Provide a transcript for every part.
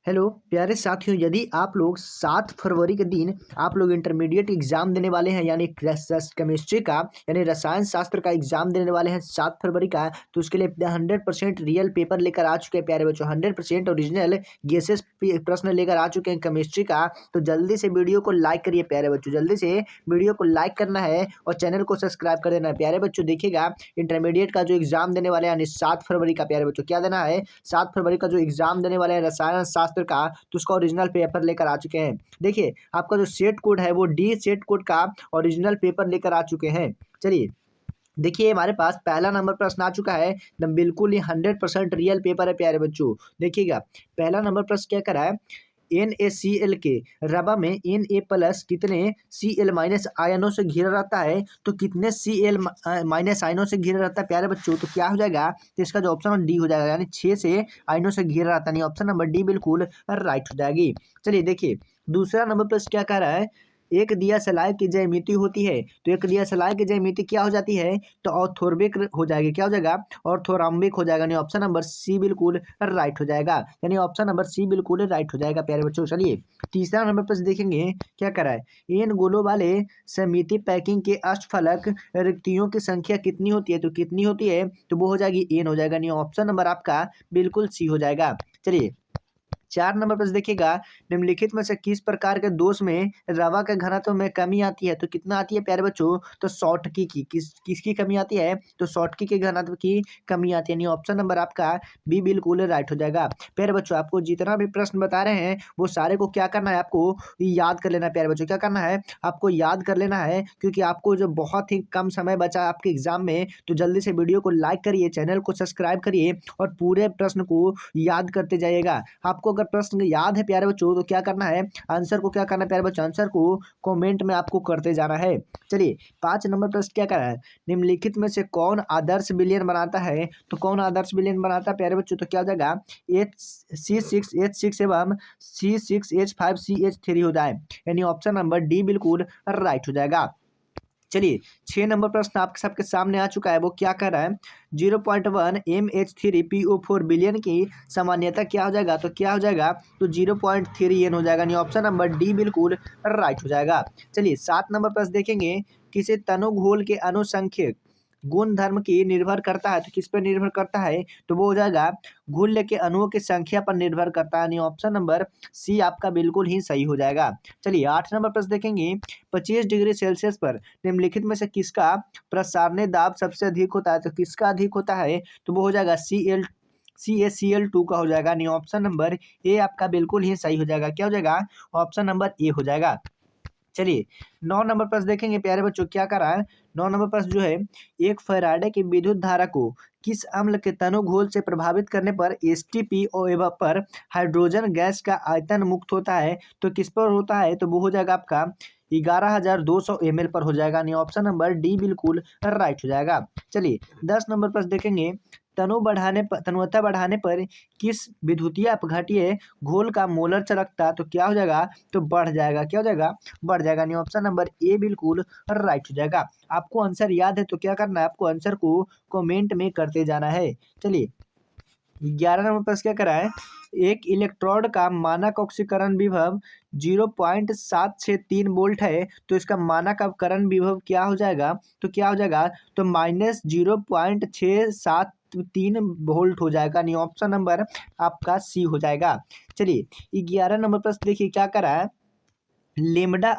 Hello प्यारे साथियों, यदि आप लोग 7 फरवरी के दिन आप लोग इंटरमीडिएट एग्जाम देने वाले हैं, यानी केमिस्ट्री का यानी रसायन शास्त्र का एग्जाम देने वाले हैं 7 फरवरी का, तो उसके लिए 100% रियल पेपर लेकर आ चुके हैं प्यारे बच्चों। 100% ओरिजिनल गेसेस प्रश्न लेकर आ चुके हैं केमिस्ट्री का। तो जल्दी से वीडियो को लाइक करिए प्यारे बच्चों, जल्दी से वीडियो को लाइक करना है और चैनल को सब्सक्राइब कर देना है प्यारे बच्चों। देखिएगा, इंटरमीडिएट का जो एग्जाम देने वाले हैं यानी 7 फरवरी का प्यारे बच्चों, क्या देना है, 7 फरवरी का जो एग्जाम देने वाले हैं रसायन शास्त्र का, तो उसका ओरिजिनल पेपर लेकर आ चुके हैं। देखिए, आपका जो सेट कोड है वो डी सेट कोड का ओरिजिनल पेपर लेकर आ चुके हैं। चलिए देखिए, हमारे पास पहला नंबर प्रश्न आ चुका है, एकदम बिल्कुल ही 100% रियल पेपर है प्यारे बच्चों। देखिएगा, पहला नंबर प्रश्न क्या करा है, NaCl के रबा में Na+ कितने Cl- आयनों से घिरा रहता है, तो कितने Cl- आयनों से घिरा रहता है प्यारे बच्चों, तो क्या हो जाएगा, तो इसका जो ऑप्शन डी हो जाएगा, यानी 6 से आयनों से घिरा रहता है, ऑप्शन नंबर डी बिल्कुल राइट हो जाएगी। चलिए देखिए, दूसरा नंबर प्रश्न क्या कह रहा है, एक दिया सलाय की ज्यामिति होती है, तो एक दिया सलाय की ज्यामिति क्या हो जाती है, तो ऑर्थोरबिक हो जाएगी, क्या हो जाएगा, ऑर्थोरम्बिक हो जाएगा, यानी ऑप्शन नंबर सी बिल्कुल राइट हो जाएगा, यानी ऑप्शन नंबर सी बिल्कुल राइट हो जाएगा प्यारे बच्चों। चलिए तीसरा नंबर पर देखेंगे क्या करा है, इन गोलों वाले समिति पैकिंग के अष्टफलक रिक्तियों की संख्या कितनी होती है, तो कितनी होती है, तो वो हो जाएगी एन हो जाएगा, यानी ऑप्शन नंबर आपका बिल्कुल सी हो जाएगा। चलिए 4 नंबर पर देखिएगा, निम्नलिखित में से किस प्रकार के दोष में रवा के घनत्व में कमी आती है, तो कितना आती है प्यारे बच्चों, तो सॉटकी की किसकी कमी आती है, तो सॉटकी के घनत्व की कमी आती है, यानी ऑप्शन नंबर आपका बी बिल्कुल राइट हो जाएगा। प्यारे बच्चों, आपको जितना भी प्रश्न बता रहे हैं वो सारे को क्या करना है, आपको याद कर लेना है प्यारे बच्चों, क्या करना है, आपको याद कर लेना है, क्योंकि आपको जो बहुत ही कम समय बचा है आपके एग्जाम में, तो जल्दी से वीडियो को लाइक करिए, चैनल को सब्सक्राइब करिए और पूरे प्रश्न को याद करते जाइएगा। आपको अगर प्रश्न याद है प्यारे बच्चों, तो क्या करना है, आंसर को क्या करना है प्यारे बच्चों, आंसर को कमेंट में आपको करते जाना है। चलिए 5 नंबर प्रश्न क्या कर रहा है, निम्नलिखित में से कौन आदर्श विलयन बनाता है, तो कौन आदर्श विलयन बनाता है प्यारे बच्चों, तो क्या हो जाएगा, C6H6 एवं C6H5CH3 हो जाए, यानी ऑप्शन नंबर डी बिल्कुल राइट हो जाएगा। चलिए 6 नंबर प्रश्न आपके सबके सामने आ चुका है, वो क्या कर रहा है, 0.1 MH3PO4 बिलियन की सामान्यता क्या हो जाएगा, तो क्या हो जाएगा, तो 0.3 एन हो जाएगा, यानी ऑप्शन नंबर डी बिल्कुल राइट हो जाएगा। चलिए 7 नंबर प्रश्न देखेंगे, किसी तनु घोल के अनुसंख्यक गुण धर्म की निर्भर करता है, तो किस पर निर्भर करता है, तो वो हो जाएगा घुल्य के अणुओं की संख्या पर निर्भर करता है, यानी ऑप्शन नंबर सी आपका बिल्कुल ही सही हो जाएगा। चलिए 8 नंबर प्रश्न देखेंगे, 25 डिग्री सेल्सियस पर निम्नलिखित में से किसका प्रसारणी दाब सबसे अधिक होता है, तो किसका अधिक होता है, तो वो हो जाएगा CaCl2 का हो जाएगा, यानी ऑप्शन नंबर ए आपका बिल्कुल ही सही हो जाएगा, क्या हो जाएगा, ऑप्शन नंबर ए हो जाएगा। चलिए 9 नंबर प्रश्न देखेंगे प्यारे बच्चों, क्या कर रहा है, 9 नंबर प्रश्न जो है, एक फैराडे की विद्युत धारा को किस अम्ल के तनु घोल से प्रभावित करने पर H2PO पर हाइड्रोजन गैस का आयतन मुक्त होता है, तो किस पर होता है, तो वो हो जाएगा आपका 11,200 ml पर हो जाएगा, यानी ऑप्शन नंबर डी बिल्कुल राइट हो जाएगा। चलिए 10 नंबर प्रश्न देखेंगे, तनुवता बढ़ाने पर किस विद्युतीय अपघट्य घोल का मोलर चालकता, तो क्या हो जाएगा, तो बढ़ जाएगा, क्या हो जाएगा, बढ़ जाएगा, यानी ऑप्शन नंबर ए बिल्कुल राइट हो जाएगा। आपको आंसर याद है तो क्या करना है, आपको आंसर को कमेंट में करते जाना है। चलिए 11 नंबर प्रश्न क्या करा है, एक इलेक्ट्रोड का मानक ऑक्सीकरण विभव 0.763 वोल्ट है, तो इसका मानक अपकरण विभव क्या हो जाएगा, तो क्या हो जाएगा, तो -0.673 वोल्ट हो जाएगा, नहीं ऑप्शन नंबर आपका सी हो जाएगा। चलिए 11 नंबर प्रश्न देखिए क्या करा है, लेमडा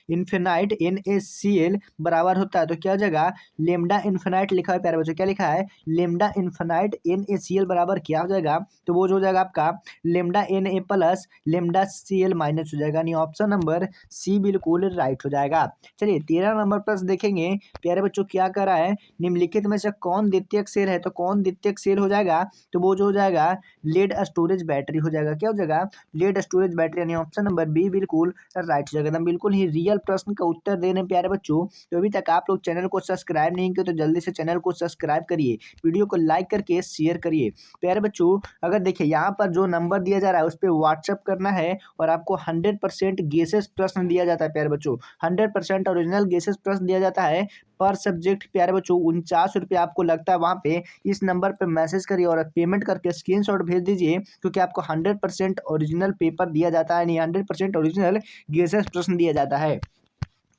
इन्फिनाइट NaCl बराबर होता है, तो क्या हो जाएगा, लेमडा इन्फिनाइट लिखा है प्यारे बच्चों, क्या लिखा है, लेमडा इन्फिनाइट NaCl बराबर क्या हो जाएगा, तो वो जो हो जाएगा आपका लेमडा Na+ लेमडा Cl- हो जाएगा, नहीं ऑप्शन नंबर सी बिल्कुल राइट हो जाएगा। चलिए 13 नंबर प्रश्न देखेंगे प्यारे बच्चों, क्या कर रहा है, निम्नलिखित में से कौन द्वितीयक सेल है, तो कौन द्वितीयक सेल हो जाएगा, तो वो जो हो जाएगा लेड स्टोरेज बैटरी हो जाएगा, क्या हो जाएगा, लेड स्टोरेज बैटरी, यानी ऑप्शन नंबर बी बिल्कुल राइट हो जाएगा। बिल्कुल ही रियल प्रश्न का उत्तर देने प्यारे बच्चों, तो अभी तक आप लोग चैनल को सब्सक्राइब नहीं किए तो जल्दी से चैनल को सब्सक्राइब करिए, वीडियो को लाइक करके शेयर करिए प्यारे बच्चों। अगर देखिए यहाँ पर जो नंबर दिया जा रहा है उस पर व्हाट्सअप करना है और आपको 100% गेसेस प्रश्न दिया जाता है प्यारे बच्चों, 100% ओरिजिनल गेसेस प्रश्न दिया जाता है पर सब्जेक्ट प्यारे बच्चों 49 रुपये आपको लगता है। वहाँ पे इस नंबर पे मैसेज करिए और पेमेंट करके स्क्रीनशॉट भेज दीजिए, क्योंकि आपको 100% ओरिजिनल पेपर दिया जाता है, नहीं 100% ओरिजिनल गेसेस प्रश्न दिया जाता है।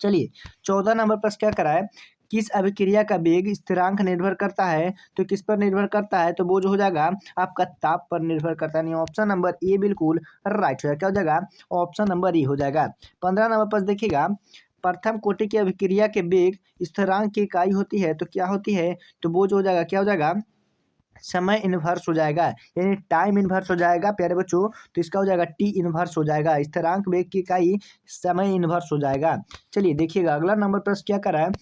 चलिए 14 नंबर प्रश्न क्या करा है, किस अभिक्रिया का वेग स्थिरांक निर्भर करता है, तो किस पर निर्भर करता है, तो वो जो हो जाएगा आपका ताप पर निर्भर करता है। नहीं ऑप्शन नंबर ए बिल्कुल राइट हो जाएगा। क्या हो जाएगा, ऑप्शन नंबर ए हो जाएगा। 15 नंबर प्रश्न देखिएगा, प्रथम कोटि की अभिक्रिया के वेग स्थिरांक की इकाई होती है, तो क्या होती है, तो वो जो हो जाएगा क्या हो जाएगा, समय इनवर्स हो जाएगा, यानी टाइम इनवर्स हो जाएगा प्यारे बच्चों। तो इसका हो जाएगा टी इनवर्स हो जाएगा, स्थिरांक वेग की इकाई समय इनवर्स हो जाएगा। चलिए देखिएगा अगला नंबर प्रश्न क्या कर रहा है,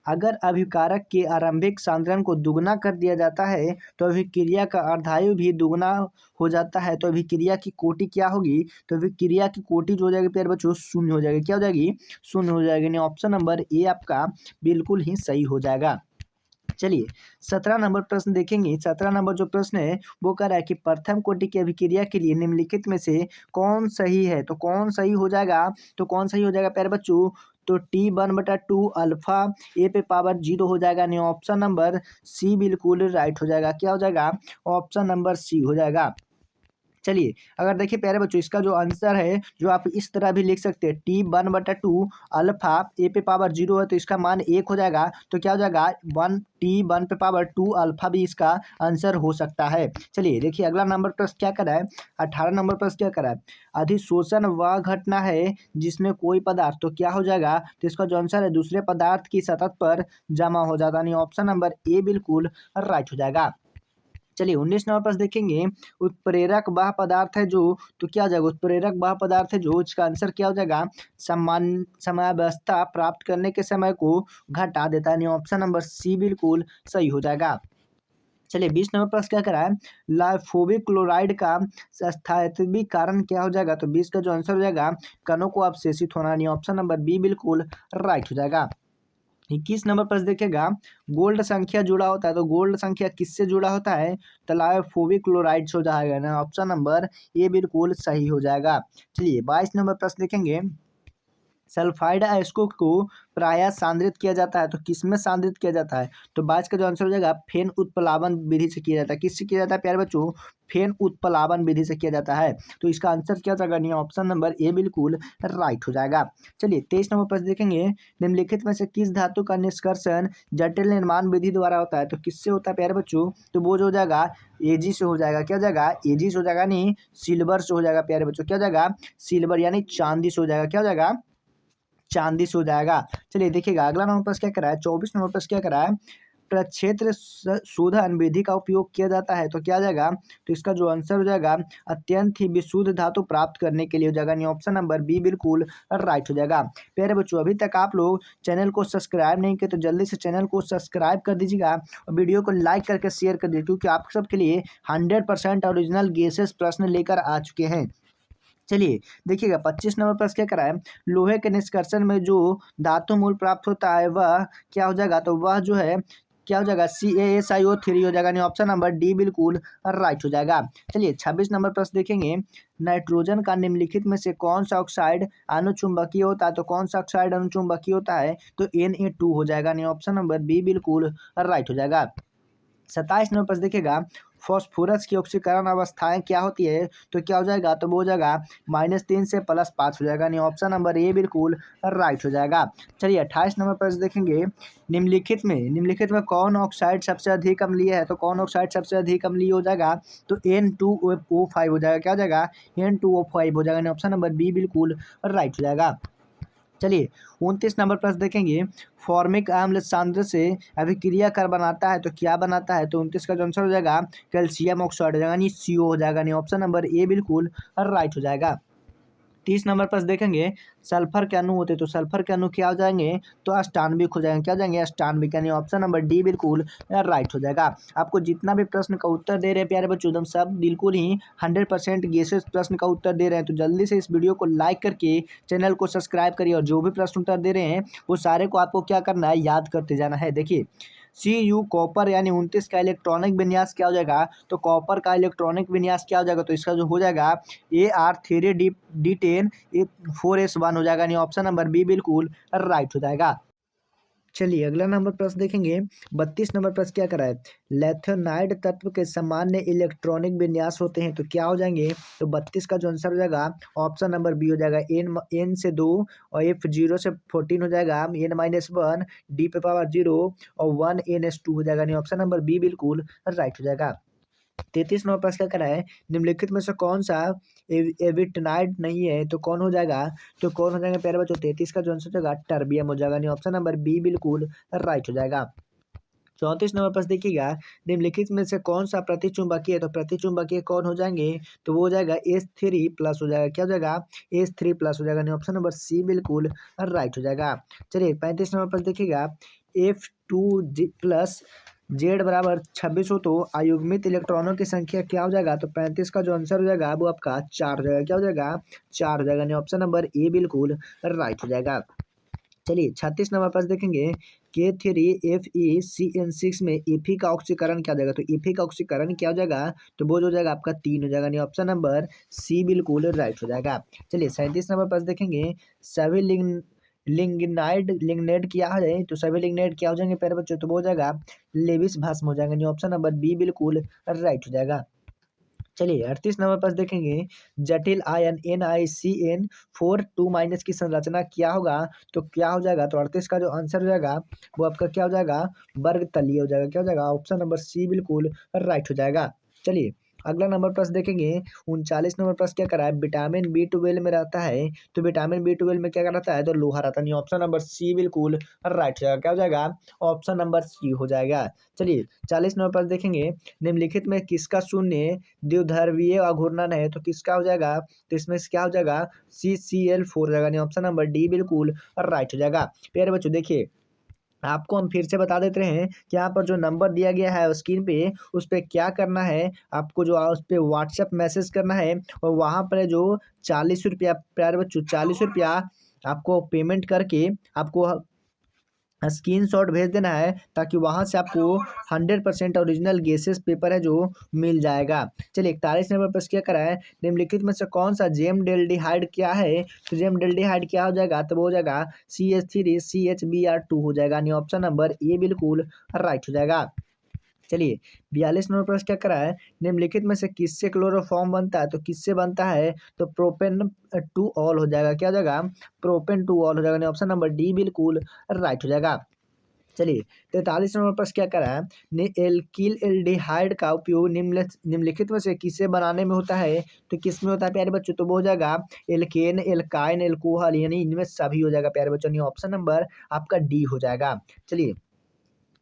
अगर अभिकारक के आरंभिक सांद्रण को दुगना कर दिया जाता है तो अभिक्रिया का अर्धायु भी दुगना हो जाता है, तो अभिक्रिया की कोटि क्या होगी, तो अभिक्रिया की कोटि जो हो जाएगी प्यारे बच्चों शून्य हो जाएगी। क्या हो जाएगी, शून्य हो जाएगी। यानी ऑप्शन नंबर ए आपका बिल्कुल ही सही हो जाएगा। चलिए 17 नंबर प्रश्न देखेंगे। 17 नंबर जो प्रश्न है वो कह रहा है कि प्रथम कोटि की अभिक्रिया के लिए निम्नलिखित में से कौन सही है, तो कौन सही हो जाएगा, तो कौन सही हो जाएगा प्यारे बच्चों, तो T1/2 अल्फा ए पे पावर 0 हो जाएगा। नहीं ऑप्शन नंबर सी बिल्कुल राइट हो जाएगा। क्या हो जाएगा, ऑप्शन नंबर सी हो जाएगा। चलिए अगर देखिए प्यारे बच्चों इसका जो आंसर है जो आप इस तरह भी लिख सकते हैं, T1/2 अल्फा ए पे पावर 0 है तो इसका मान 1 हो जाएगा। तो क्या हो जाएगा, 1 पे पावर 2 अल्फा भी इसका आंसर हो सकता है। चलिए देखिए अगला नंबर प्रश्न क्या करा है, 18 नंबर प्रश्न क्या करा है, अधिशोषण वह घटना है जिसमें कोई पदार्थ, तो क्या हो जाएगा, तो इसका जो आंसर है दूसरे पदार्थ की सतह पर जमा हो जाता। नहीं ऑप्शन नंबर ए बिल्कुल राइट हो जाएगा। चलिए 19 नंबर प्रश्न देखेंगे, उत्प्रेरक वह पदार्थ है जो, तो क्या हो जाएगा, उत्प्रेरक वह पदार्थ है जो, इसका आंसर क्या हो जाएगा, समान समयावस्था प्राप्त करने के समय को घटा देता है। नहीं ऑप्शन नंबर सी बिल्कुल सही हो जाएगा। चलिए 20 नंबर प्रश्न क्या करा है, लाइफोबिक क्लोराइड का स्थायित्व कारण क्या हो जाएगा, तो 20 का जो आंसर हो जाएगा कणों को अवशेषित होना। नहीं ऑप्शन नंबर बी बिल्कुल राइट हो जाएगा। 21 नंबर प्रश्न देखेगा, गोल्ड संख्या जुड़ा होता है, तो गोल्ड संख्या किससे जुड़ा होता है, तो लाइफोबिक क्लोराइड से हो जाएगा ना, ऑप्शन नंबर ए बिल्कुल सही हो जाएगा। चलिए 22 नंबर प्रश्न देखेंगे, सल्फाइड अयस्कों को प्रायः सांद्रित किया जाता है, तो किसमें सांद्रित किया जाता है, तो 22 का जो आंसर हो जाएगा फेन उत्प्लावन विधि से किया जाता है। किससे किया जाता है प्यारे बच्चों, फेन उत्प्लावन विधि से किया जाता है। तो इसका आंसर क्या जाएगा, नहीं ऑप्शन नंबर ए बिल्कुल राइट हो जाएगा। चलिए 23 नंबर प्रश्न देखेंगे, निम्नलिखित में से किस धातु का निष्कर्षण जटिल निर्माण विधि द्वारा होता है, तो किससे होता है प्यारे बच्चों, तो वो जो हो जाएगा एजी से हो जाएगा। क्या हो जाएगा, एजी से हो जाएगा, नहीं सिल्वर से हो जाएगा प्यारे बच्चों। क्या हो जाएगा, सिल्वर यानी चांदी से हो जाएगा। क्या हो जाएगा, चांदी से हो जाएगा। चलिए देखिएगा अगला नंबर प्रश्न क्या करा है, 24 नंबर प्रश्न क्या करा है, प्रक्षेत्र शोधन विधि का उपयोग किया जाता है, तो क्या आ जाएगा, तो इसका जो आंसर हो जाएगा अत्यंत ही विशुद्ध धातु प्राप्त करने के लिए हो जाएगा। नहीं ऑप्शन नंबर बी बिल्कुल राइट हो जाएगा। प्यारे बच्चों अभी तक आप लोग चैनल को सब्सक्राइब नहीं किए तो जल्दी से चैनल को सब्सक्राइब कर दीजिएगा और वीडियो को लाइक करके शेयर कर दीजिए, क्योंकि आप सबके लिए 100% ओरिजिनल गेसेस प्रश्न लेकर आ चुके हैं। चलिए देखिएगा 25 नंबर प्रश्न क्या करा है, लोहे के निष्कर्षण में जो धातु मूल प्राप्त होता है वह क्या हो जाएगा, तो वह जो है क्या हो जाएगा, CaSiO3 हो जाएगा। नहीं ऑप्शन नंबर डी बिल्कुल राइट हो जाएगा। चलिए 26 नंबर प्रश्न देखेंगे, नाइट्रोजन का निम्नलिखित में से कौन सा ऑक्साइड अनुचुंबकीय होता है, तो कौन सा ऑक्साइड अनुचुंबकीय होता है, तो Na2 हो जाएगा। नहीं ऑप्शन नंबर बी बिल्कुल राइट हो जाएगा। 27 नंबर प्रश्न देखिएगा, फॉस्फोरस की ऑक्सीकरण अवस्थाएं क्या होती है, तो क्या हो जाएगा, तो वो हो जाएगा -3 से +5 हो जाएगा। नहीं ऑप्शन नंबर ए बिल्कुल राइट हो जाएगा। चलिए 28 नंबर प्रश्न देखेंगे, निम्नलिखित में कौन ऑक्साइड सबसे अधिक अम्लीय है, तो कौन ऑक्साइड सबसे अधिक अम्लीय हो जाएगा, तो N2O5 हो जाएगा। क्या हो जाएगा, N2O5 हो जाएगा। ऑप्शन नंबर बी बिल्कुल राइट हो जाएगा। चलिए 29 नंबर प्रश्न देखेंगे, फॉर्मिक अम्ल सांद्र से अभिक्रिया कर बनाता है, तो क्या बनाता है, तो 29 का जो आंसर हो जाएगा कैल्शियम ऑक्साइड हो जाएगा, यानी CO हो जाएगा। नहीं ऑप्शन नंबर ए बिल्कुल राइट हो जाएगा। 30 नंबर पर देखेंगे, सल्फर के अणु होते तो सल्फर के अणु क्या हो जाएंगे, तो अष्टानविक हो जाएंगे। क्या हो जाएंगे, अष्टानविक। यानी ऑप्शन नंबर डी बिल्कुल राइट हो जाएगा। आपको जितना भी प्रश्न का उत्तर दे रहे हैं प्यारे बच्चों एकदम सब बिल्कुल ही 100% गेसेस प्रश्न का उत्तर दे रहे हैं, तो जल्दी से इस वीडियो को लाइक करके चैनल को सब्सक्राइब करिए और जो भी प्रश्न उत्तर दे रहे हैं वो सारे को आपको क्या करना है, याद करते जाना है। देखिए CU कॉपर यानी 29 का इलेक्ट्रॉनिक विन्यास क्या हो जाएगा, तो कॉपर का इलेक्ट्रॉनिक विन्यास क्या हो जाएगा, तो इसका जो हो जाएगा AR3D10 4S1 हो जाएगा। नहीं ऑप्शन नंबर बी बिल्कुल राइट हो जाएगा। चलिए अगला नंबर प्रश्न देखेंगे। 32 नंबर प्रश्न क्या करा है, लेथेनाइड तत्व के सामान्य इलेक्ट्रॉनिक विन्यास होते हैं तो क्या हो जाएंगे। तो 32 का जो आंसर हो जाएगा ऑप्शन नंबर बी हो जाएगा, एन से 2 और एफ 0 से 14 हो जाएगा, n-1 डी पे पावर 0 और 1 ns 2 हो जाएगा, नहीं ऑप्शन नंबर बी बिल्कुल राइट हो जाएगा। 33 नंबर प्रश्न क्या करा है, निम्नलिखित में से कौन सा एविटनाइड नहीं है तो कौन हो जाएगा। तो कौन हो जाएगा प्यारे बच्चों, 33 का जो आंसर हो जाएगा टर्बियम हो जाएगा, नहीं ऑप्शन नंबर बी बिल्कुल राइट हो जाएगा। 34 नंबर प्रश्न देखिएगा, निम्नलिखित में से कौन सा प्रतिचुंबकीय है तो प्रतिचुंबकीय कौन हो जाएंगे। तो वो हो जाएगा H3+ हो जाएगा, क्या हो जाएगा H3+ हो जाएगा, नहीं ऑप्शन नंबर सी बिल्कुल राइट हो जाएगा। चलिए 35 नंबर प्रश्न देखिएगा, F2+ जेड बराबर 26 हो तो अयुग्मित इलेक्ट्रॉनों की संख्या क्या हो जाएगा। तो 35 का जो आंसर हो जाएगा वो आपका 4 हो जाएगा, क्या हो जाएगा 4 हो जाएगा, नहीं ऑप्शन नंबर ए बिल्कुल राइट हो जाएगा। चलिए 36 नंबर पास देखेंगे, K3FeCN6 में Fe का ऑक्सीकरण क्या हो जाएगा। तो Fe का ऑक्सीकरण क्या हो जाएगा। तो वो जो हो जाएगा आपका 3 हो जाएगा, नहीं ऑप्शन नंबर सी बिल्कुल राइट हो जाएगा। चलिए 37 नंबर पास देखेंगे, सभी लिग्नाइड क्या है। तो सभी लिग्नाइड क्या हो जाएंगे प्यारे बच्चों। तो वो हो जाएगा लेविस भस्म हो जाएंगे, नहीं ऑप्शन नंबर बी बिल्कुल राइट हो जाएगा। चलिए 38 नंबर पर देखेंगे, जटिल आयन NiCN4 2- की संरचना क्या होगा। तो क्या हो जाएगा। तो 38 का जो आंसर हो जाएगा वो आपका क्या हो जाएगा, वर्ग तलीय हो जाएगा, क्या हो जाएगा ऑप्शन नंबर सी बिल्कुल राइट हो जाएगा। चलिए अगला नंबर प्रश्न देखेंगे, 39 नंबर प्रश्न क्या करा है, विटामिन B12 में रहता है तो विटामिन B12 में क्या रहता है। तो लोहा रहता है, नहीं ऑप्शन नंबर सी बिल्कुल राइट हो जाएगा, क्या हो जाएगा ऑप्शन नंबर सी हो जाएगा। चलिए 40 नंबर प्रश्न देखेंगे, निम्नलिखित में किसका शून्य द्विध्रुवीय अघूर्णन है। तो किसका हो जाएगा। तो इसमें से क्या हो जाएगा CCl4 हो जाएगा, नहीं ऑप्शन नंबर डी बिल्कुल राइट हो जाएगा। प्यारे बच्चों देखिए, आपको हम फिर से बता देते हैं कि यहाँ पर जो नंबर दिया गया है स्क्रीन पे उस पर क्या करना है। आपको जो उस पर व्हाट्सएप मैसेज करना है और वहाँ पर जो 40 रुपया प्यारे बच्चों 40 रुपया आपको पेमेंट करके आपको स्क्रीनशॉट भेज देना है, ताकि वहां से आपको 100% ओरिजिनल गेसेस पेपर है जो मिल जाएगा। चलिए 41 नंबर पर क्या करा है, निम्नलिखित में से कौन सा जेमडेल्डिहाइड क्या है। तो जेमडेल्डिहाइड क्या हो जाएगा। तो वो हो जाएगा CH3CHBr2 हो जाएगा, नहीं ऑप्शन नंबर ए बिल्कुल राइट हो जाएगा। चलिए 42 नंबर प्रश्न क्या करा है, निम्नलिखित में से किससे क्लोरोफॉर्म बनता है। तो किससे बनता है। तो प्रोपेन 2 ऑल हो जाएगा, क्या हो जाएगा प्रोपेन 2 ऑल हो जाएगा, नहीं ऑप्शन नंबर डी बिल्कुल राइट हो जाएगा। चलिए 43 नंबर प्रश्न क्या करा है, एल्किल एल्डिहाइड का उपयोग निम्नलिखित में से किसे बनाने में होता है। तो किस में होता है प्यारे बच्चों। तो वो हो जाएगा एल्केन एल्काइन एल्कोहल, यानी इनमें सभी हो जाएगा प्यारे बच्चों, नहीं ऑप्शन नंबर आपका डी हो जाएगा। चलिए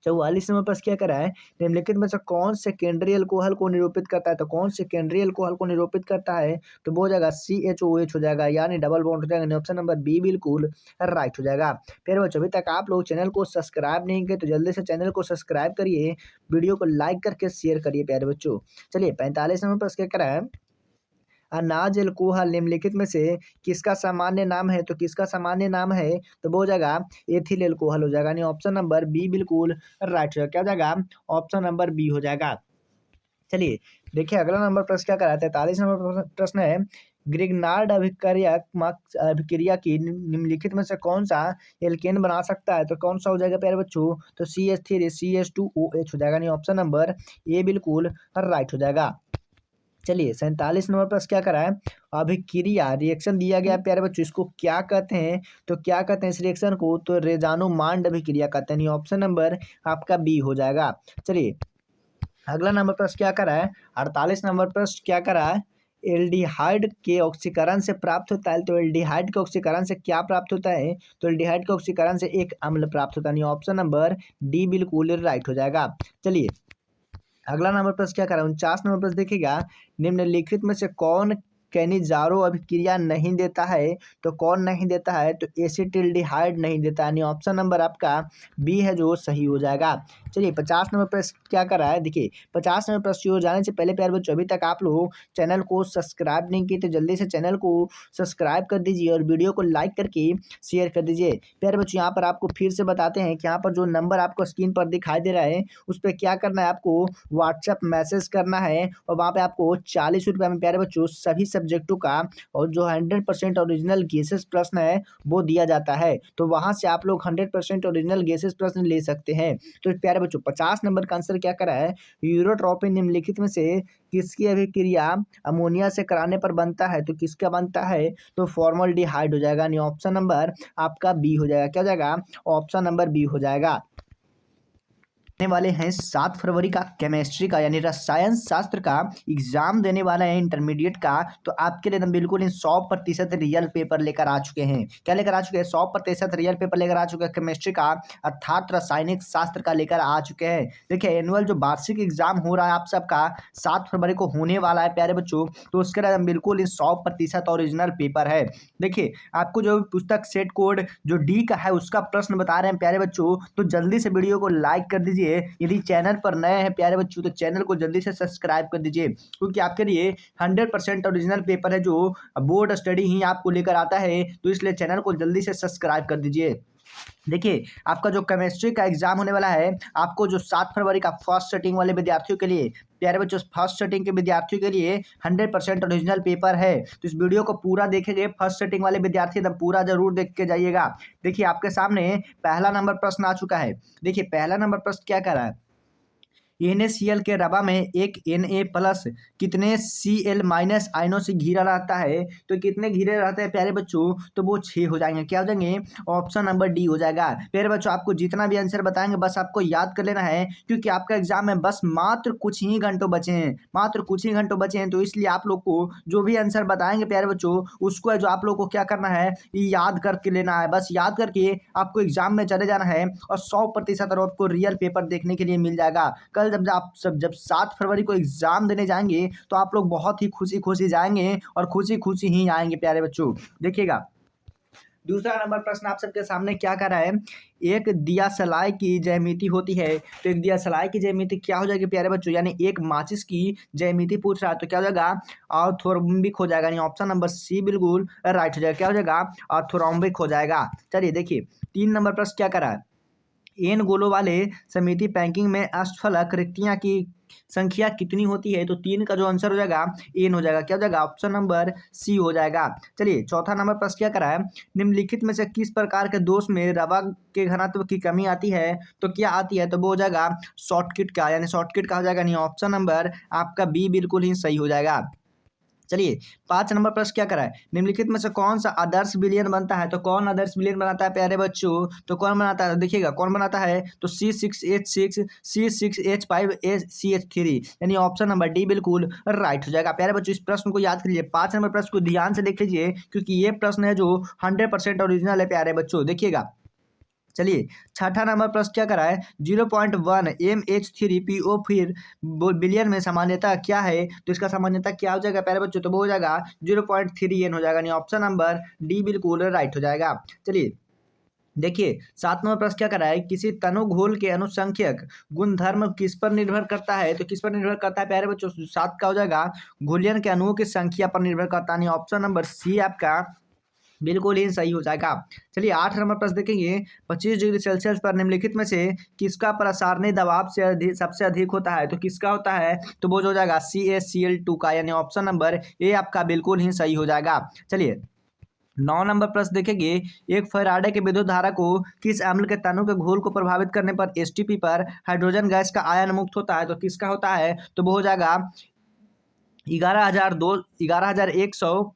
44 नंबर प्रश्न क्या करा है, निम्नलिखित में से कौन सेकेंडरी अल्कोहल को निरूपित करता है। तो कौन सेकेंडरी अल्कोहल को निरूपित करता है। तो वो हो जाएगा CHOH हो जाएगा, यानी डबल बॉन्ड हो जाएगा, ऑप्शन नंबर बी बिल्कुल राइट हो जाएगा। फिर बच्चों अभी तक आप लोग चैनल को सब्सक्राइब नहीं किए तो जल्दी से चैनल को सब्सक्राइब करिए, वीडियो को लाइक करके शेयर करिए प्यारे बच्चों। चलिए 45 नंबर प्रश्न क्या करा है, अनाज अल्कोहल निम्नलिखित में से किसका सामान्य नाम है। तो किसका सामान्य नाम है। तो वो हो जाएगा एथिल अल्कोहल हो जाएगा, नहीं ऑप्शन नंबर बी बिल्कुल राइट हो जाएगा, क्या हो जाएगा ऑप्शन नंबर बी हो जाएगा। चलिए देखिए अगला नंबर प्रश्न क्या करा है, 43 नंबर प्रश्न है, ग्रिग्नार्ड अभिक्रिया की निम्नलिखित में से कौन सा एल्केन बना सकता है। तो कौन सा हो जाएगा प्यारे बच्चों। तो CH3CH2OH हो जाएगा, नहीं ऑप्शन नंबर ए बिल्कुल राइट हो जाएगा। चलिए 47 नंबर पर क्या करा है, अभिक्रिया रिएक्शन दिया गया प्यारे बच्चों, इसको क्या कहते हैं। तो क्या कहते हैं इस रिएक्शन को। तो रेजानो-मांड अभिक्रिया कहते हैं, ऑप्शन नंबर आपका बी हो जाएगा। चलिए अगला नंबर प्रश्न क्या करा है, 48 नंबर प्रश्न क्या करा है, एल्डिहाइड के ऑक्सीकरण से प्राप्त होता है। तो एल्डिहाइड के ऑक्सीकरण से क्या प्राप्त होता है। तो एल्डिहाइड के ऑक्सीकरण से एक अम्ल प्राप्त होता है, ऑप्शन नंबर डी बिल्कुल राइट हो जाएगा। चलिए अगला नंबर प्रश्न क्या करा, 49 नंबर प्रश्न देखिएगा, निम्नलिखित में से कौन कैनिजारो अभिक्रिया नहीं देता है। तो कौन नहीं देता है। तो एसिटिल्डिहाइड नहीं देता है, ऑप्शन नंबर आपका बी है जो सही हो जाएगा। चलिए 50 नंबर प्रश्न क्या कर रहा है, देखिए 50 नंबर प्रश्न की जाने से पहले प्यारे बच्चों अभी तक आप लोग चैनल को सब्सक्राइब नहीं किए तो जल्दी से चैनल को सब्सक्राइब कर दीजिए और वीडियो को लाइक करके शेयर कर दीजिए। प्यारे बच्चों यहाँ पर आपको फिर से बताते हैं कि यहाँ पर जो नंबर आपको स्क्रीन पर दिखाई दे रहा है उस पर क्या करना है, आपको व्हाट्सएप मैसेज करना है और वहाँ पे आपको 40 रुपये में प्यारे बच्चों सभी सब्जेक्टों का और जो 100% ओरिजिनल गेसेस प्रश्न है वो दिया जाता है, तो वहाँ से आप लोग 100% ओरिजिनल गेसेस प्रश्न ले सकते हैं। तो प्यारे बच्चों 50 नंबर का आंसर क्या करा है, यूरोट्रॉपिन निम्नलिखित में से किसकी अभिक्रिया अमोनिया से कराने पर बनता है, तो किसका बनता है, तो फॉर्मल्डिहाइड हो जाएगा, यानी ऑप्शन नंबर आपका बी हो जाएगा। क्या हो जाएगा, ऑप्शन नंबर बी हो जाएगा। देने वाले हैं 7 फरवरी का केमिस्ट्री का यानी रसायन शास्त्र का एग्जाम देने वाला है इंटरमीडिएट का, तो आपके लिए एकदम बिल्कुल 100% रियल पेपर लेकर आ चुके हैं। क्या लेकर आ चुके हैं, 100% रियल पेपर लेकर आ चुके हैं केमिस्ट्री का, अर्थात रासायनिक शास्त्र का लेकर आ चुके हैं। देखिए एनुअल जो वार्षिक एग्जाम हो रहा है आप सबका 7 फरवरी को होने वाला है प्यारे बच्चों, तो उसके लिए बिल्कुल 100% ओरिजिनल पेपर है। देखिए आपको जो पुस्तक सेट कोड जो डी का है उसका प्रश्न बता रहे हैं प्यारे बच्चों, तो जल्दी से वीडियो को लाइक कर दीजिए। यदि चैनल पर नए हैं प्यारे बच्चों तो चैनल को जल्दी से सब्सक्राइब कर दीजिए, क्योंकि आपके लिए 100% ओरिजिनल पेपर है जो बोर्ड स्टडी ही आपको लेकर आता है, तो इसलिए चैनल को जल्दी से सब्सक्राइब कर दीजिए। देखिए आपका जो केमिस्ट्री का एग्जाम होने वाला है, आपको जो 7 फरवरी का फर्स्ट सेटिंग वाले विद्यार्थियों के लिए प्यारे बच्चों, फर्स्ट सेटिंग के विद्यार्थियों के लिए 100% ओरिजिनल पेपर है, तो इस वीडियो को पूरा देखेंगे। फर्स्ट सेटिंग वाले विद्यार्थी एकदम पूरा जरूर देख के जाइएगा। देखिए आपके सामने पहला नंबर प्रश्न आ चुका है। देखिए पहला नंबर प्रश्न क्या कर रहा है, NaCl के रवा में एक Na+ कितने Cl- आयनों से घिरा रहता है, तो कितने घिरे रहते हैं प्यारे बच्चों, तो वो 6 हो जाएंगे। क्या हो जाएंगे, ऑप्शन नंबर डी हो जाएगा। प्यारे बच्चों आपको जितना भी आंसर बताएंगे बस आपको याद कर लेना है, क्योंकि आपका एग्जाम में बस मात्र कुछ ही घंटों बचे हैं, मात्र कुछ ही घंटों बचे हैं, तो इसलिए आप लोग को जो भी आंसर बताएंगे प्यारे बच्चों उसको है जो आप लोग को क्या करना है, याद करके लेना है। बस याद करके आपको एग्जाम में चले जाना है और 100% और आपको रियल पेपर देखने के लिए मिल जाएगा। कल जब 7 फरवरी को एग्जाम देने जाएंगे तो आप लोग बहुत ही खुशी खुशी जाएंगे और खुशी खुशी ही आएंगे प्यारे बच्चों। देखिएगा दूसरा नंबर प्रश्न आप सबके सामने क्या कर रहा है, एक दिया सलाई की ज्यामिति होती है, तो एक दिया सलाई की ज्यामिति क्या हो जाएगी प्यारे बच्चों, यानी एक माचिस की ज्यामिति पूछ रहा है, तो क्या हो जाएगा, ऑर्थोरोम्बिक हो जाएगा, यानी ऑप्शन नंबर सी बिल्कुल राइट हो जाएगा। क्या हो जाएगा, ऑर्थोरोम्बिक हो जाएगा। चलिए देखिए 3 नंबर प्रश्न क्या कर रहा है, एन गोलों वाले समिति पैकिंग में अष्टफलक रिक्तियां की संख्या कितनी होती है, तो 3 का जो आंसर हो जाएगा एन हो जाएगा। क्या हो जाएगा, ऑप्शन नंबर सी हो जाएगा। चलिए चौथा नंबर प्रश्न क्या करा है, निम्नलिखित में से किस प्रकार के दोष में रवा के घनत्व की कमी आती है, तो क्या आती है, तो वो हो जाएगा शॉर्टकट का, यानी शॉर्टकट का हो जाएगा, नहीं ऑप्शन नंबर आपका बी बिल्कुल ही सही हो जाएगा। चलिए 5 नंबर प्रश्न क्या करा है, निम्नलिखित में से कौन सा आदर्श विलयन बनता है, तो कौन आदर्श विलयन बनाता है प्यारे बच्चों, तो कौन बनाता है, देखिएगा कौन बनाता है, तो C6H6 C6H5CH3, यानी ऑप्शन नंबर डी बिल्कुल राइट हो जाएगा। प्यारे बच्चों इस प्रश्न को याद कर लीजिए, 5 नंबर प्रश्न को ध्यान से देख लीजिए, क्योंकि ये प्रश्न है जो 100% ओरिजिनल है प्यारे बच्चों। देखिएगा चलिए छठा नंबर प्रश्न क्या करा है, 0.1 MH3PO फिर बिलियन में सामान्यता क्या है, तो इसका सामान्यता क्या हो जाएगा प्यारे बच्चों, तो वो हो जाएगा 0.3 N हो जाएगा, नहीं ऑप्शन नंबर डी बिल्कुल राइट हो जाएगा। चलिए देखिए 7 नंबर प्रश्न क्या करा है, किसी तनु घोल के अनुसंख्यक गुणधर्म किस पर निर्भर करता है, तो किस पर निर्भर करता है प्यारे बच्चों, 7 का हो जाएगा घोलियन के अणुओं की संख्या पर निर्भर करता है, ऑप्शन नंबर सी आपका बिल्कुल ही सही हो जाएगा। चलिए 8 नंबर प्रश्न देखेंगे, 25 डिग्री सेल्सियस पर निम्नलिखित में से किसका प्रसारणी दबाव से अधिक सबसे अधिक होता है, तो किसका होता है, तो वो जो हो जाएगा CaCl2 का, यानी ऑप्शन नंबर ए आपका बिल्कुल ही सही हो जाएगा। चलिए 9 नंबर प्रश्न देखेंगे, एक फैराडे के विद्युत धारा को किस अम्ल के तनु के घोल को प्रभावित करने पर STP पर हाइड्रोजन गैस का आयन मुक्त होता है, तो किसका होता है, तो वो हो जाएगा 11,100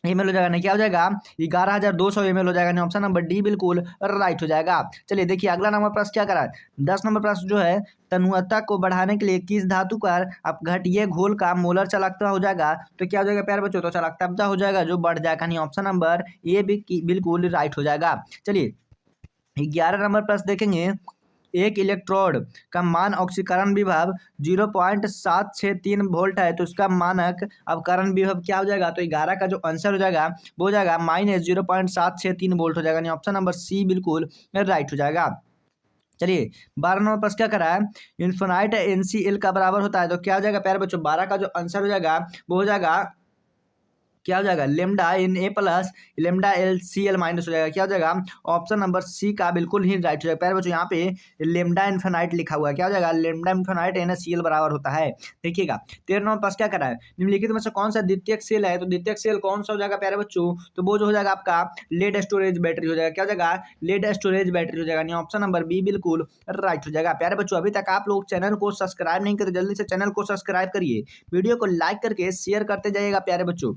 ml हो जाएगा, नहीं क्या हो जाएगा 11,200 ml हो जाएगा, ऑप्शन नंबर डी बिल्कुल राइट हो जाएगा। चलिए देखिए अगला नंबर प्रश्न क्या करा है, 10 नंबर प्रश्न जो है, तन्यता को बढ़ाने के लिए किस धातु पर अब घटिया घोल का मोलर चालकता हो जाएगा, तो क्या हो जाएगा प्यारे बच्चों, तो चालकता हो जाएगा जो बढ़ जाएगा, नहीं ऑप्शन नंबर ए भी बिल्कुल राइट हो जाएगा। चलिए 11 नंबर प्रश्न देखेंगे, एक इलेक्ट्रोड का मान ऑक्सीकरण विभव 0.763 वोल्ट है, तो उसका मानक अवकरण विभव क्या हो जाएगा, तो 11 का जो आंसर हो जाएगा वो हो जाएगा -0.763 वोल्ट हो जाएगा, यानी ऑप्शन नंबर सी बिल्कुल राइट हो जाएगा। चलिए 12 नंबर प्रश्न क्या करा है, इन्फिनाइट NCl का बराबर होता है, तो क्या हो जाएगा प्यारे बच्चों, 12 का जो आंसर हो जाएगा वो हो जाएगा क्या हो जाएगा, lambda in A plus lambda L C L minus हो जाएगा। क्या हो जाएगा, ऑप्शन नंबर सी का बिल्कुल ही राइट हो जाएगा। प्यारे बच्चों यहाँ पे लेमडा इन्फिनाइट लिखा हुआ है, क्या हो जाएगा, lambda infinite N C L बराबर होता है। देखिएगा 13 नंबर पास क्या करा है, निम्नलिखित में से कौन सा द्वितीयक सेल है, तो द्वितीयक सेल कौन सा हो जाएगा प्यारे बच्चों, तो वो जो हो जाएगा आपका लेड स्टोरेज बैटरी हो जाएगा। क्या हो जाएगा, लेड स्टोरेज बैटरी हो जाएगा, यानी ऑप्शन नंबर बी बिल्कुल राइट हो जाएगा। प्यारे बच्चों अभी तक आप लोग चैनल को सब्सक्राइब नहीं करते, जल्दी से चैनल को सब्सक्राइब करिए, वीडियो को लाइक करके शेयर करते जाइएगा प्यारे बच्चों।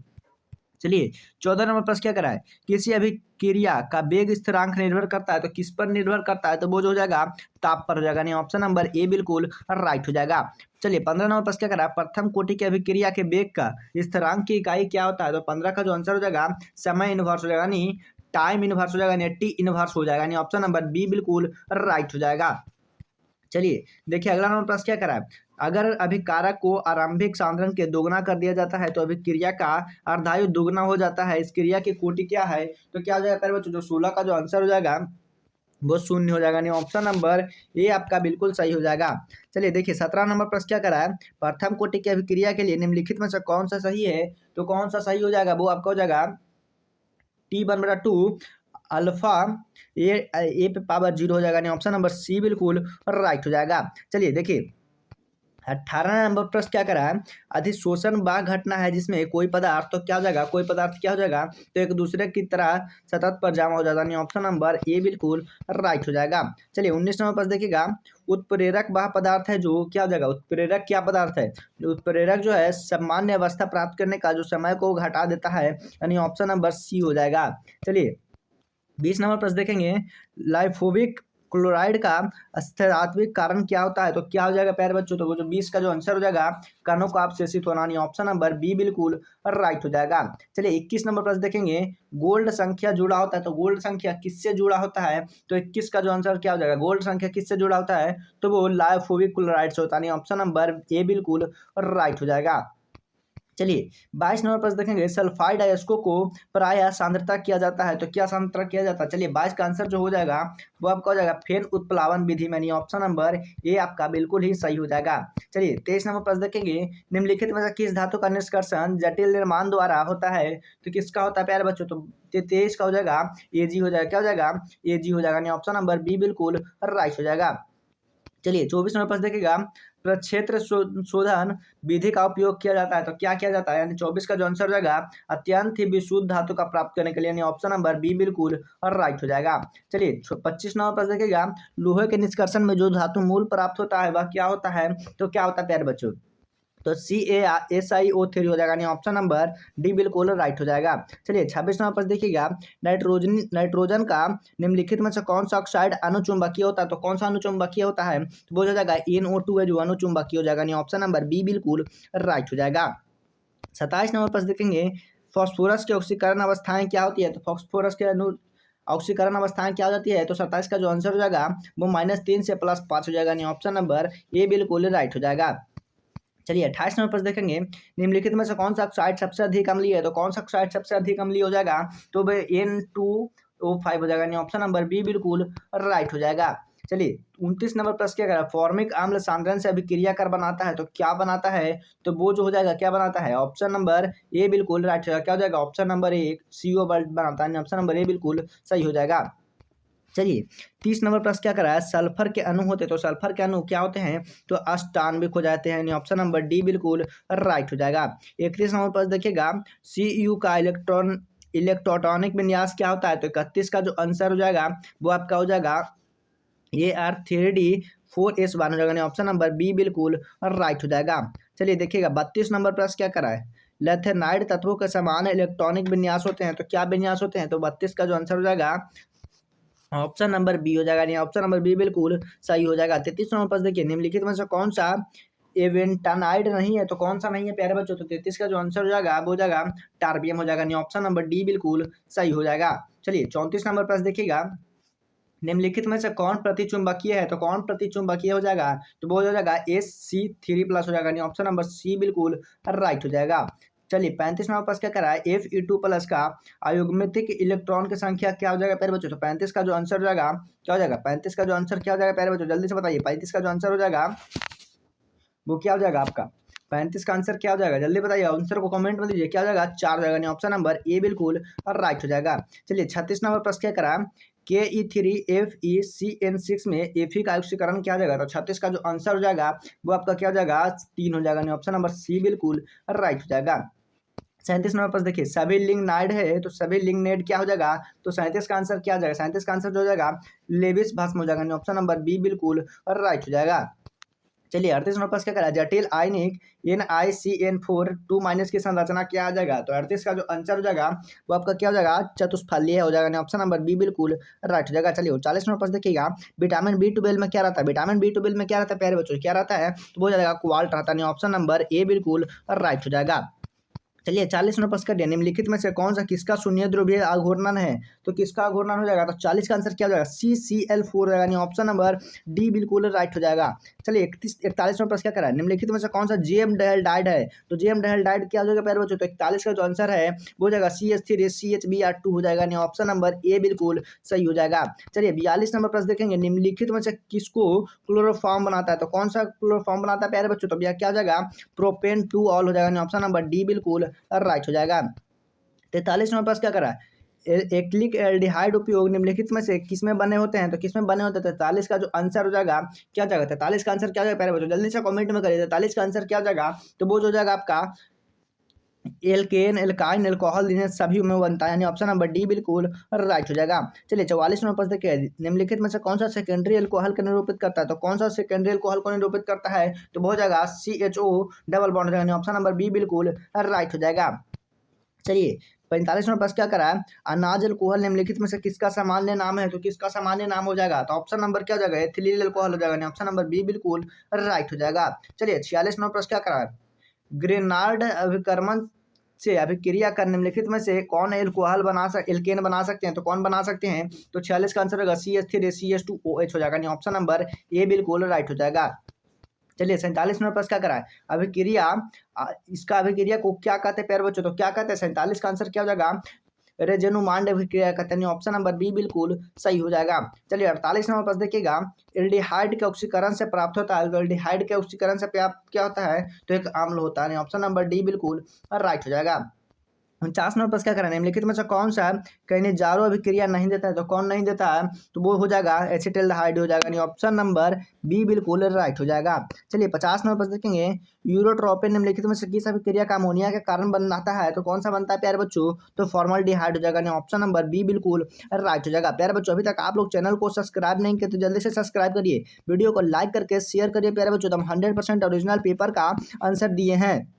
चलिए 14 नंबर प्रश्न क्या करा है, किसी अभिक्रिया का वेग स्थिरांक निर्भर करता है, तो किस पर निर्भर करता है, तो वो जो हो जाएगा ताप पर हो जाएगा, नहीं ऑप्शन नंबर ए बिल्कुल राइट हो जाएगा। चलिए 15 नंबर प्रश्न क्या करा है, प्रथम कोटि की अभिक्रिया के वेग का स्थिरांक की इकाई क्या होता है, तो 15 का जो आंसर हो जाएगा समय इनवर्स हो जाएगा, नहीं टाइम इनवर्स हो जाएगा, नहीं टी इनवर्स हो जाएगा, नहीं ऑप्शन नंबर बी बिल्कुल राइट हो जाएगा। चलिए देखिए अगला नंबर प्रश्न क्या करा है, अगर अभिकारक को आरंभिक सांद्रण के दोगुना कर दिया जाता है तो अभिक्रिया का अर्धायु दुगना हो जाता है, इस क्रिया की कोटि क्या है, तो क्या हो जाएगा प्यारे बच्चों, जो 16 का जो आंसर हो जाएगा वो शून्य हो जाएगा, नहीं ऑप्शन नंबर ए आपका बिल्कुल सही हो जाएगा। चलिए देखिए 17 नंबर प्रश्न क्या करा है, प्रथम कोटि की अभिक्रिया के लिए निम्नलिखित में से कौन सा सही है, तो कौन सा सही हो जाएगा, वो आपका हो जाएगा T1/2 अल्फा ए पे पावर 0 हो जाएगा, नहीं ऑप्शन नंबर सी बिल्कुल राइट हो जाएगा। चलिए देखिए 18 नंबर प्रश्न क्या करा है, अधिशोषण वह घटना है जिसमें कोई पदार्थ, तो क्या हो जाएगा, कोई पदार्थ क्या हो जाएगा, तो एक दूसरे की तरह सतत पर जमा हो जाता है, ऑप्शन नंबर ए बिल्कुल राइट हो जाएगा। चलिए 19 नंबर प्रश्न देखिएगा, उत्प्रेरक वह पदार्थ है जो क्या हो जाएगा, उत्प्रेरक क्या पदार्थ है, उत्प्रेरक जो है सामान्य अवस्था प्राप्त करने का जो समय को घटा देता है, यानी ऑप्शन नंबर सी हो जाएगा। चलिए 20 नंबर प्रश्न देखेंगे, लाइफोविक क्लोराइड का अस्थिरात्मक कारण क्या होता है, तो क्या हो जाएगा प्यारे बच्चों, तो वो जो 20 का जो आंसर हो जाएगा कणों का अवशेषित होना, नहीं ऑप्शन नंबर बी बिल्कुल राइट हो जाएगा। चलिए 21 नंबर प्रश्न देखेंगे, गोल्ड संख्या जुड़ा होता है, तो गोल्ड संख्या किससे जुड़ा होता है, तो 21 का जो आंसर क्या हो जाएगा, गोल्ड संख्या किससे जुड़ा होता है, तो वो लाइफोविक क्लोराइड से होता है, नहीं ऑप्शन नंबर ए बिल्कुल राइट हो जाएगा। चलिए 22 नंबर प्रश्न देखेंगे, सल्फाइड अयस्कों को प्रायः सांद्रता किया जाता है, तो क्या सांद्रता किया जाता है, चलिए 22 का आंसर जो हो जाएगा वो आपका हो जाएगा फेन उत्प्लावन विधि में, नहीं ऑप्शन नंबर ए आपका बिल्कुल ही सही हो जाएगा। चलिए 23 नंबर प्रश्न देखेंगे, निम्नलिखित में से किस धातु का निष्कर्षण जटिल निर्माण द्वारा होता है, तो किसका होता है प्यारे बच्चों, तो 23 का हो जाएगा एजी हो जाएगा, क्या हो जाएगा एजी हो जाएगा, नहीं ऑप्शन नंबर बी बिल्कुल राइट हो जाएगा। चलिए 24 नंबर प्रश्न देखिएगा, प्रक्षेत्र शोधन विधि का उपयोग किया जाता है, तो क्या किया जाता है, यानी 24 का जो आंसर हो जाएगा अत्यंत ही विशुद्ध धातु का प्राप्त करने के लिए, यानी ऑप्शन नंबर बी बिल्कुल और राइट हो जाएगा। चलिए 25 नंबर प्रश्न देखिएगा, लोहे के निष्कर्षण में जो धातु मूल प्राप्त होता है वह क्या होता है, तो क्या होता है प्यारे बच्चों, तो CaSiO3 हो जाएगा, नहीं ऑप्शन नंबर डी बिल्कुल राइट हो जाएगा। चलिए 26 नंबर पर देखिएगा, नाइट्रोजन का निम्नलिखित में से कौन सा ऑक्साइड अणुचुंबकीय होता है, तो कौन सा अणुचुंबकीय होता है, तो वो हो जाएगा NO2 है जो अणुचुंबकीय हो जाएगा, नहीं ऑप्शन नंबर बी बिल्कुल राइट हो जाएगा। 27 नंबर पर देखेंगे, फॉस्फोरस की ऑक्सीकरण अवस्थाएं क्या होती है, तो फॉस्फोरस के ऑक्सीकरण अवस्थाएं क्या हो जाती है, तो 27 का जो आंसर हो जाएगा वो -3 से +5 हो जाएगा, नहीं ऑप्शन नंबर ए बिल्कुल राइट हो जाएगा। चलिए 28 नंबर पर देखेंगे, निम्नलिखित में से कौन सा ऑक्साइड सबसे अधिक अम्लीय है, तो कौन सा ऑक्साइड सबसे अधिक अम्लीय हो जाएगा, तो वह N2O5 हो जाएगा, नहीं ऑप्शन नंबर बी बिल्कुल राइट हो जाएगा। चलिए 29 नंबर प्रश्न क्या करा, फॉर्मिक अम्ल सांद्रण से अभिक्रिया कर बनाता है, तो क्या बनाता है, तो वो जो हो जाएगा क्या बनाता है, ऑप्शन नंबर ए बिल्कुल राइट हो जाएगा, क्या हो जाएगा ऑप्शन नंबर ए CO बनाता है, ऑप्शन नंबर ए बिल्कुल सही हो जाएगा। चलिए 30 नंबर प्रश्न क्या करा है, सल्फर के अणु होते, तो सल्फर के अणु क्या होते हैं, तो अष्टान्विक हो जाते हैं, ऑप्शन नंबर डी बिल्कुल राइट हो जाएगा। 31 नंबर प्रश्न देखिएगा, CU का इलेक्ट्रॉनिक विन्यास क्या होता है, तो 31 का जो आंसर हो जाएगा वो आपका हो जाएगा AR3D4S1 हो जाएगा, ऑप्शन नंबर बी बिल्कुल राइट हो जाएगा। चलिए देखिएगा 32 नंबर प्रश्न क्या करा है, लेथेनाइड तत्वों के समान इलेक्ट्रॉनिक विन्यास होते हैं, तो क्या विन्यास होते हैं, तो 32 का जो आंसर हो जाएगा ऑप्शन नंबर बी हो जाएगा, नहीं ऑप्शन नंबर बी बिल्कुल सही हो जाएगा। 33 नंबर पर देखिए, निम्नलिखित में से कौन सा एवेंटानाइड नहीं है, तो कौन सा नहीं है प्यारे बच्चों, तो 33 का जो आंसर हो जाएगा वो हो जाएगा टार्बियम हो जाएगा, नहीं ऑप्शन नंबर डी बिल्कुल सही हो जाएगा। चलिए 34 नंबर पर देखिएगा, निम्नलिखित में से कौन प्रतिचुंबकीय है, तो कौन प्रतिचुंबकीय हो जाएगा, तो वो हो जाएगा Sc3+ हो जाएगा, नहीं ऑप्शन नंबर सी बिल्कुल राइट हो जाएगा। चलिए 35 नंबर पास क्या करा है, Fe2+ का अयुग्मिक इलेक्ट्रॉन की संख्या क्या हो जाएगा प्यारे बच्चों, तो 35 का जो आंसर हो जाएगा क्या हो जाएगा, 35 का जो आंसर क्या हो जाएगा प्यारे बच्चों, जल्दी से बताइए, 35 का जो आंसर हो जाएगा वो क्या हो जाएगा आपका 35 का आंसर क्या हो जाएगा, जल्दी बताइए, आंसर को कमेंट में दीजिए, क्या हो जाएगा, 4 हो जाएगा, यानी ऑप्शन नंबर ए बिल्कुल और राइट हो जाएगा। चलिए 36 नंबर प्रश्न क्या करा, KE3FECN6 में एफी का ऑक्सीकरण क्या हो जाएगा, तो 36 का जो आंसर हो जाएगा वो आपका क्या हो जाएगा, 3 हो जाएगा, यानी ऑप्शन नंबर सी बिल्कुल राइट हो जाएगा। 37 नंबर पास देखिए, सभी लिग्नाइड है तो सभी लिग्नेड क्या हो जाएगा, तो 37 का आंसर क्या हो जाएगा, 37 का आंसर जो हो जाएगा लेविस भस्म हो जाएगा, यानी ऑप्शन नंबर बी बिल्कुल और राइट हो जाएगा। चलिए 38 नंबर पास क्या करा, जटिल आयनिक NiCN4 2 माइनस की संरचना क्या आ जाएगा, तो 38 का जो आंसर हो जाएगा वो आपका क्या हो जाएगा, चतुष्फलीय हो जाएगा, यानी ऑप्शन नंबर बी बिल्कुल राइट हो जाएगा। चलिए 40 नंबर पास देखिएगा, विटामिन B12 में क्या रहता है, विटामिन B12 में क्या रहता है प्यारे बच्चों, क्या रहता है, तो वो जाएगा क्वाल्ट रहता है, यानी ऑप्शन नंबर ए बिल्कुल राइट हो जाएगा। चलिए 40 नंबर प्रश्न का निम्नलिखित में से कौन सा किसका शून्य ध्रुवीय आघूर्णन है, तो किसका आघूर्णन हो जाएगा, तो 40 का आंसर क्या हो जाएगा, CCl4 हो जाएगा, यानी ऑप्शन नंबर डी बिल्कुल राइट हो जाएगा। चलिए 41 नंबर प्रश्न क्या करा है, निम्नलिखित में से कौन सा GM डाइड है, तो GM डाइड क्या हो जाएगा प्यारे बच्चों, तो 41 का जो आंसर है वो हो जाएगा CH3CHBr2 हो जाएगा, यानी ऑप्शन नंबर ए बिल्कुल सही हो जाएगा। चलिए 42 नंबर प्रश्न देखेंगे, निम्नलिखित में से किसको क्लोरोफॉर्म बनाता है, तो कौन सा क्लोरोफॉर्म बनाता है प्यारे बच्चों, तो भैया क्या हो जाएगा, प्रोपेन 2 ऑल हो जाएगा, यानी ऑप्शन नंबर डी बिल्कुल राइट हो जाएगा। 43 नंबर पास क्या करा है, एक्लिक एल्डिहाइड उपयोग निम्नलिखित में से किसमें बने होते हैं, तो किसमें बने होते हैं, 43 का जो आंसर हो जाएगा क्या हो जाएगा, 43 का आंसर क्या हो जाएगा पहले बच्चों जल्दी से कमेंट में करिए, 43 का आंसर क्या हो जाएगा, तो वो जो जाएगा आपका एल्केन एल्काइन एल्कोहल सभी में बनता है, यानी ऑप्शन नंबर डी बिल्कुल राइट हो जाएगा। चलिए 44 नंबर पास देखिए, निम्नलिखित में से कौन सा सेकेंडरी एल्कोहल को निरूपित करता है, तो कौन सा सेकेंडरी एल्कोहल को निरूपित करता है, तो वो हो जाएगा CHO डबल बॉन्ड हो जाएगा, यानी ऑप्शन नंबर बी बिल्कुल राइट हो जाएगा। चलिए 45 नंबर पास क्या करा है, अनाज अल्कोहल निम्नलिखित में से किसका सामान्य नाम है, तो किसका सामान्य नाम हो जाएगा, तो ऑप्शन नंबर क्या हो जाएगा, एथिलील अल्कोहल हो जाएगा, ऑप्शन नंबर बी बिल्कुल राइट हो जाएगा। चलिए 46 नंबर पास क्या करा है, ग्रेनार्ड अभिकर्मण से अभिक्रिया कर निम्नलिखित में से कौन एल्कोहल एल्केन बना सकते हैं, तो कौन बना सकते हैं, तो 46 का आंसर होगा CH3CH2OH हो जाएगा, ऑप्शन नंबर ए बिल्कुल राइट हो जाएगा। चलिए 47 नंबर पास क्या करा है, अभिक्रिया इसका अभिक्रिया को क्या कहते हैं प्यारे बच्चों, तो क्या कहते हैं, 47 का आंसर क्या हो जाएगा, रेजेनुमांड अभिक्रिया कहते हैं, ऑप्शन नंबर बी बिल्कुल सही हो जाएगा। चलिए 48 नंबर पास देखिएगा, एल्डिहाइड के ऑक्सीकरण से प्राप्त होता है, तो एल्डिहाइड के ऑक्सीकरण से प्राप्त क्या होता है, तो एक अम्ल होता है, ऑप्शन नंबर डी बिल्कुल राइट हो जाएगा। 49 नंबर पास क्या करना है, निम्नलिखित में से कौन सा कहीं जारो अभिक्रिया नहीं देता है, तो कौन नहीं देता है, तो वो हो जाएगा एसिटाल्डिहाइड हो जाएगा, यानी ऑप्शन नंबर बी बिल्कुल राइट हो जाएगा। चलिए 50 नंबर पास देखेंगे, यूरोट्रोपिन निम्नलिखित में से किस अभिक्रिया का अमोनिया के कारण बनाता है, तो कौन सा बनता है प्यारे बच्चों, तो फॉर्मल्डिहाइड हो जाएगा, यानी ऑप्शन नंबर बी बिल्कुल राइट हो जाएगा। प्यारे बच्चों अभी तक आप लोग चैनल को सब्सक्राइब नहीं किए तो जल्दी से सब्सक्राइब करिए, वीडियो को लाइक करके शेयर करिए प्यारे बच्चों, हम 100% ओरिजिनल पेपर का आंसर दिए हैं।